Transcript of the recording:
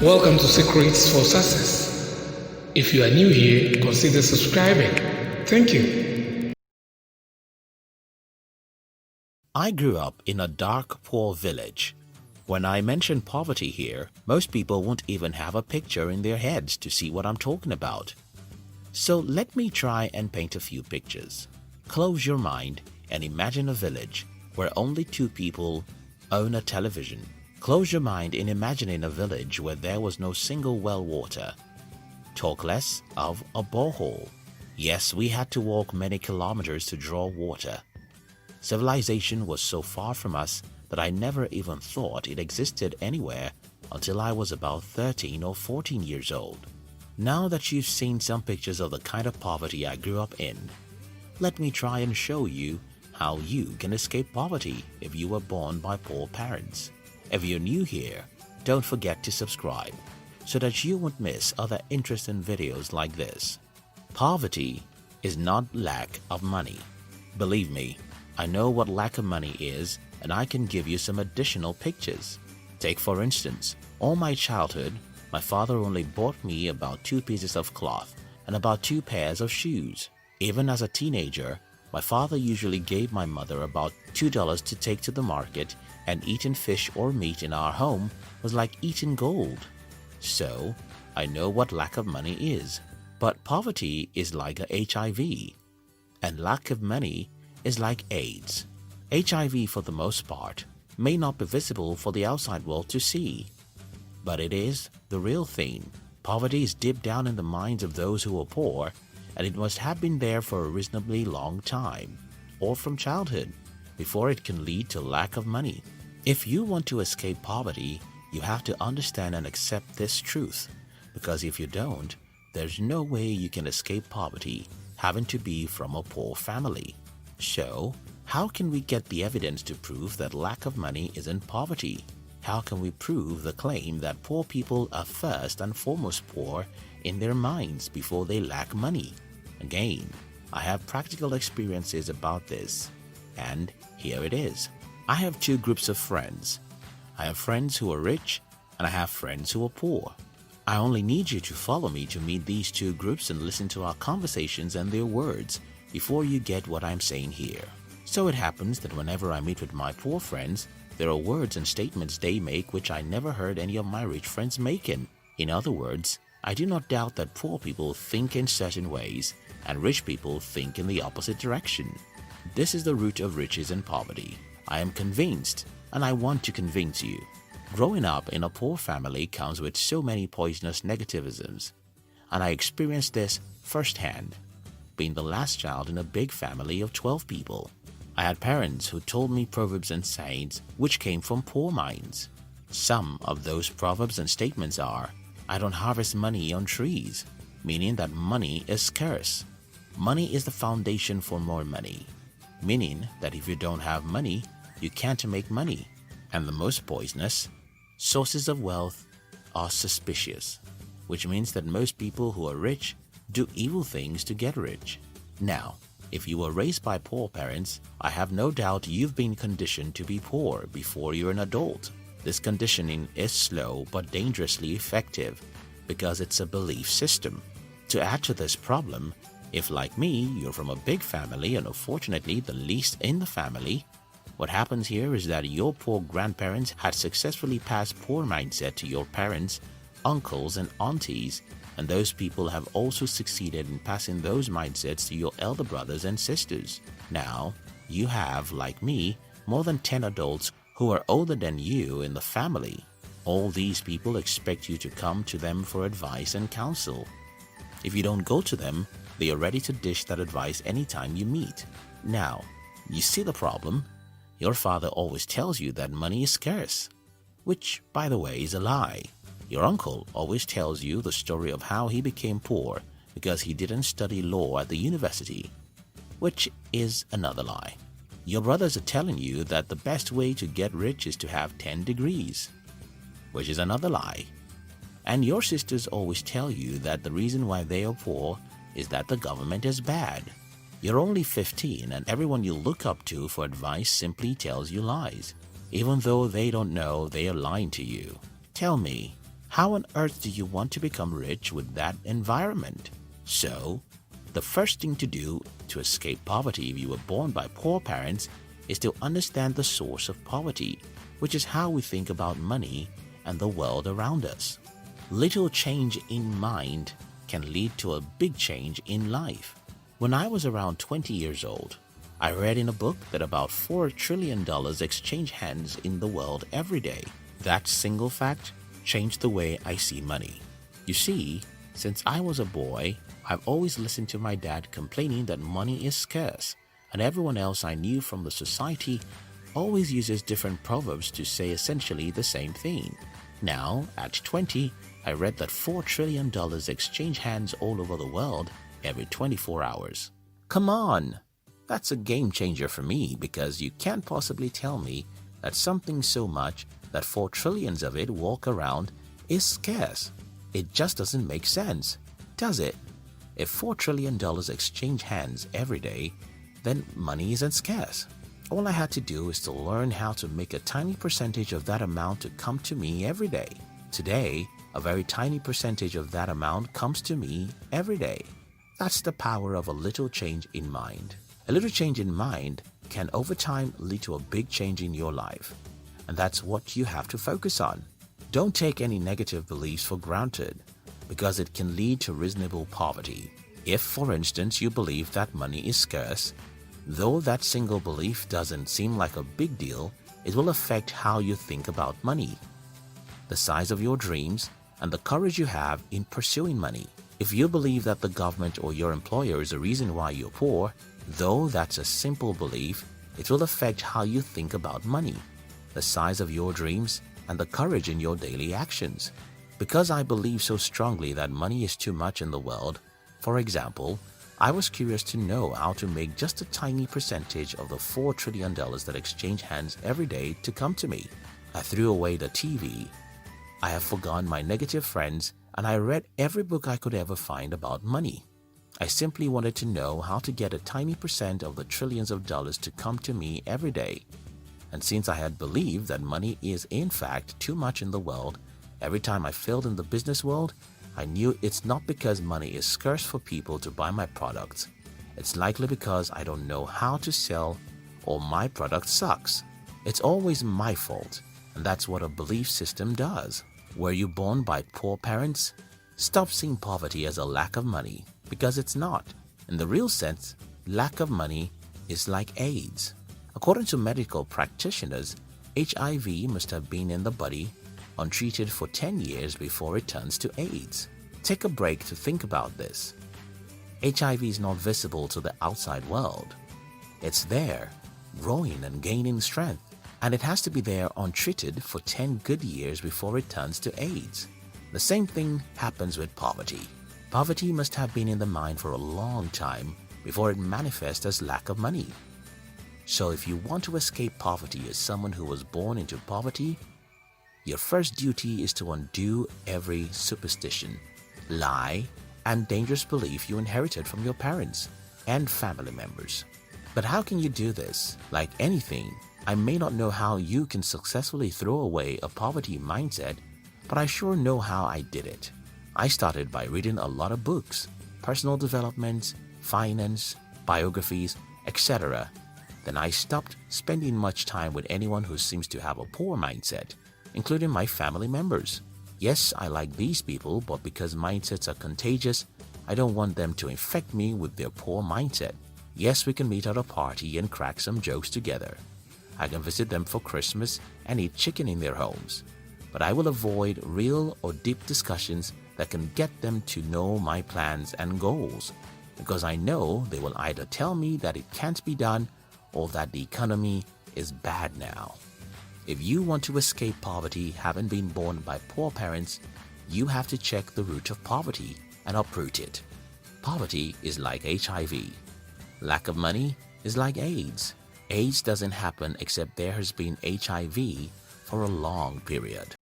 Welcome to Secrets for Success. If you are new here, consider subscribing. Thank you. I grew up in a dark, poor village. When I mention poverty here, most people won't even have a picture in their heads to see what I'm talking about. So let me try and paint a few pictures. Close your mind and imagine a village where only 2 people own a television. Close your mind in imagining a village where there was no single well water. Talk less of a borehole. Yes, we had to walk many kilometers to draw water. Civilization was so far from us that I never even thought it existed anywhere until I was about 13 or 14 years old. Now that you've seen some pictures of the kind of poverty I grew up in, let me try and show you how you can escape poverty if you were born by poor parents. If you're new here, don't forget to subscribe so that you won't miss other interesting videos like this. Poverty is not lack of money. Believe me, I know what lack of money is, and I can give you some additional pictures. Take for instance, all my childhood, my father only bought me about 2 pieces of cloth and about 2 pairs of shoes. Even as a teenager, my father usually gave my mother about $2 to take to the market, and eating fish or meat in our home was like eating gold. So, I know what lack of money is. But poverty is like a HIV, and lack of money is like AIDS. HIV, for the most part, may not be visible for the outside world to see, but it is the real thing. Poverty is deep down in the minds of those who are poor, and it must have been there for a reasonably long time, or from childhood, before it can lead to lack of money. If you want to escape poverty, you have to understand and accept this truth, because if you don't, there's no way you can escape poverty having to be from a poor family. So, how can we get the evidence to prove that lack of money isn't poverty? How can we prove the claim that poor people are first and foremost poor in their minds before they lack money? Again, I have practical experiences about this, and here it is. I have 2 groups of friends. I have friends who are rich, and I have friends who are poor. I only need you to follow me to meet these 2 groups and listen to our conversations and their words before you get what I'm saying here. So it happens that whenever I meet with my poor friends, there are words and statements they make which I never heard any of my rich friends making. In other words, I do not doubt that poor people think in certain ways and rich people think in the opposite direction. This is the root of riches and poverty. I am convinced, and I want to convince you. Growing up in a poor family comes with so many poisonous negativisms, and I experienced this firsthand, being the last child in a big family of 12 people. I had parents who told me proverbs and sayings which came from poor minds. Some of those proverbs and statements are, I don't harvest money on trees, meaning that money is scarce. Money is the foundation for more money, meaning that if you don't have money, you can't make money. And the most poisonous, sources of wealth are suspicious, which means that most people who are rich do evil things to get rich. Now, if you were raised by poor parents, I have no doubt you've been conditioned to be poor before you're an adult. This conditioning is slow but dangerously effective because it's a belief system. To add to this problem, if like me, you're from a big family and unfortunately the least in the family, what happens here is that your poor grandparents had successfully passed poor mindset to your parents, uncles and aunties, and those people have also succeeded in passing those mindsets to your elder brothers and sisters. Now, you have, like me, more than 10 adults who are older than you in the family. All these people expect you to come to them for advice and counsel. If you don't go to them, they are ready to dish that advice anytime you meet. Now, you see the problem? Your father always tells you that money is scarce, which, by the way, is a lie. Your uncle always tells you the story of how he became poor because he didn't study law at the university, which is another lie. Your brothers are telling you that the best way to get rich is to have 10 degrees, which is another lie. And your sisters always tell you that the reason why they are poor is that the government is bad, You're only 15 and everyone you look up to for advice simply tells you lies, even though they don't know they are lying to you. Tell me, how on earth do you want to become rich with that environment? So, the first thing to do to escape poverty if you were born by poor parents is to understand the source of poverty, which is how we think about money and the world around us. Little change in mind can lead to a big change in life. When I was around 20 years old, I read in a book that about $4 trillion exchange hands in the world every day. That single fact changed the way I see money. You see, since I was a boy, I've always listened to my dad complaining that money is scarce, and everyone else I knew from the society always uses different proverbs to say essentially the same thing. Now, at 20, I read that $4 trillion exchange hands all over the world every 24 hours. Come on! That's a game changer for me because you can't possibly tell me that something so much that 4 trillions of it walk around is scarce. It just doesn't make sense, does it? If $4 trillion exchange hands every day, then money isn't scarce. All I had to do is to learn how to make a tiny percentage of that amount to come to me every day. Today, a very tiny percentage of that amount comes to me every day. That's the power of a little change in mind. A little change in mind can over time lead to a big change in your life. And that's what you have to focus on. Don't take any negative beliefs for granted because it can lead to reasonable poverty. If, for instance, you believe that money is scarce, though that single belief doesn't seem like a big deal, it will affect how you think about money, the size of your dreams, and the courage you have in pursuing money. If you believe that the government or your employer is the reason why you're poor, though that's a simple belief, it will affect how you think about money, the size of your dreams, and the courage in your daily actions. Because I believe so strongly that money is too much in the world, for example, I was curious to know how to make just a tiny percentage of the $4 trillion that exchange hands every day to come to me. I threw away the TV. I have forgone my negative friends and I read every book I could ever find about money. I simply wanted to know how to get a tiny percent of the trillions of dollars to come to me every day. And since I had believed that money is in fact too much in the world, every time I failed in the business world, I knew it's not because money is scarce for people to buy my products. It's likely because I don't know how to sell or my product sucks. It's always my fault, and that's what a belief system does. Were you born by poor parents? Stop seeing poverty as a lack of money, because it's not. In the real sense, lack of money is like AIDS. According to medical practitioners, HIV must have been in the body untreated for 10 years before it turns to AIDS. Take a break to think about this. HIV is not visible to the outside world. It's there, growing and gaining strength, and it has to be there untreated for 10 good years before it turns to AIDS. The same thing happens with poverty. Poverty must have been in the mind for a long time before it manifests as lack of money. So if you want to escape poverty as someone who was born into poverty, your first duty is to undo every superstition, lie, and dangerous belief you inherited from your parents and family members. But how can you do this? Like anything, I may not know how you can successfully throw away a poverty mindset, but I sure know how I did it. I started by reading a lot of books, personal development, finance, biographies, etc. Then I stopped spending much time with anyone who seems to have a poor mindset, including my family members. Yes, I like these people, but because mindsets are contagious, I don't want them to infect me with their poor mindset. Yes, we can meet at a party and crack some jokes together. I can visit them for Christmas and eat chicken in their homes. But I will avoid real or deep discussions that can get them to know my plans and goals, because I know they will either tell me that it can't be done or that the economy is bad now. If you want to escape poverty having been born by poor parents, you have to check the root of poverty and uproot it. Poverty is like HIV. Lack of money is like AIDS. AIDS doesn't happen except there has been HIV for a long period.